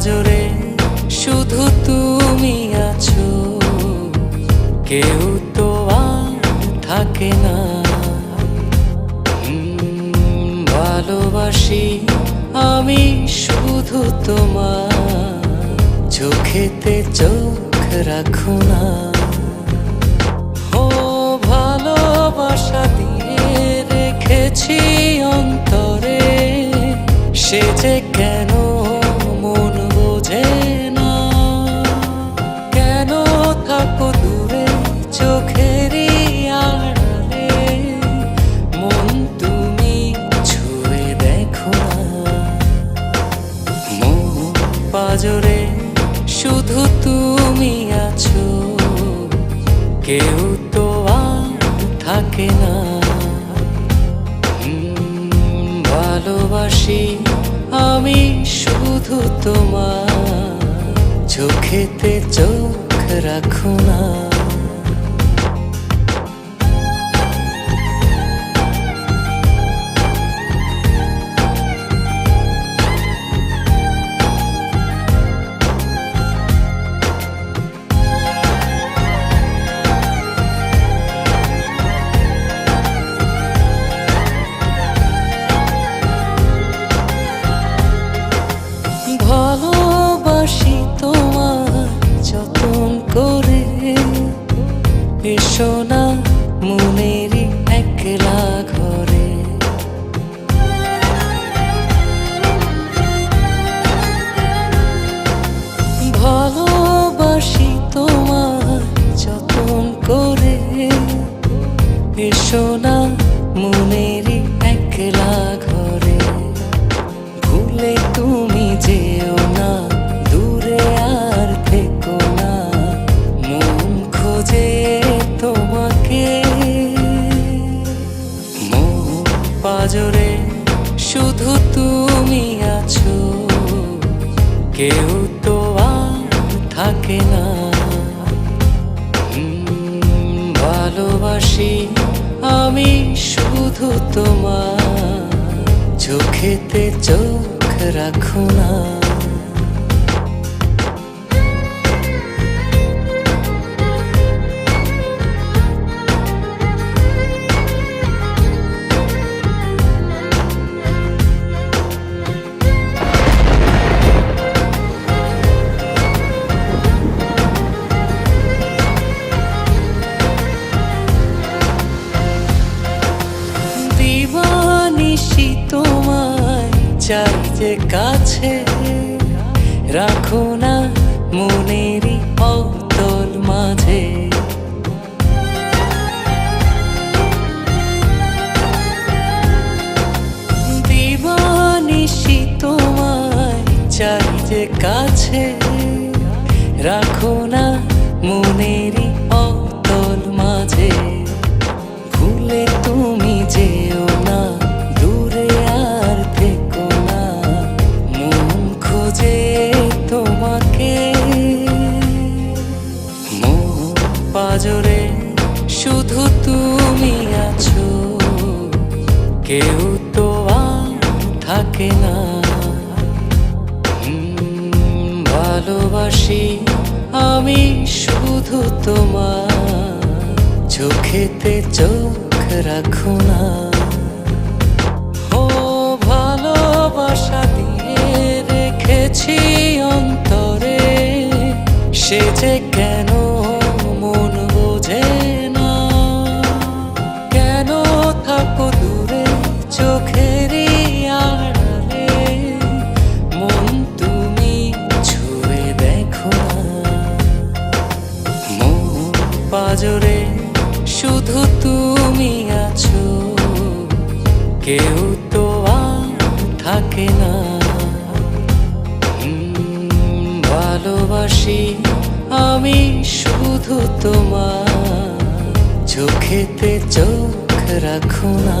পাজরে শুধু তুমি আছো, কেউ তো আর থাকে না। ভালোবাসি আমি শুধু তোমার, চোখেতে চোখ রাখো না। ও ভালোবাসা দিয়ে রেখেছি অন্তরে, সে যে কেন মন বোঝে না। কেন থাকো দূরে চোখেরই আড়ালে, মন তুমি ছুঁয়ে দেখো না। মন পাজরে শুধু তুমি আছো, কেউ তো আর থাকে না। ভালোবাসি আমি শুধু তোমার, চোখেতে চোখ রাখো না। ভালোবাসি তোমার যতন করে, এসো না মনেরই একলা ঘরে। ভালোবাসি তোমার যতন করে, এসো না মনেরই একলা ঘরে। ভুলে তুমি যেও না, দূরে আর থেকো না, মন খোঁজে তোমাকে। মন পাজরে শুধু তুমি আছো, কেউ তো আর থাকে না। ভালোবাসি আমি শুধু তোমার, চোখেতে চোখ রাখো না। দিবানিশি তোমায় চাই যে কাছে, রাখো না মনেরই অতল মাঝে। দিবানিশি তোমায় চাই যে কাছে, রাখো না মনেরই অতল মাঝে। ভুলে তুমি যেও না, দূরে আর থেকো না, মন খোঁজে তোমাকে। মন পাজরে শুধু তুমি আছো, কেউ তো আর থাকে না। ভালোবাসি আমি শুধু তোমার, চোখেতে চোখ রাখো না। ও ভালোবাসা দিয়ে রেখেছি অন্তরে, সে যে কেন মন বোঝে না। কেন থাকো দূরে চোখেরই আড়ালে, মন তুমি ছুঁয়ে দেখো না। মন পাজরে শুধু তুমি আছো, কেউ তো আর থাকে না। ভালোবাসি আমি শুধু তোমার, চোখেতে চোখ রাখো না।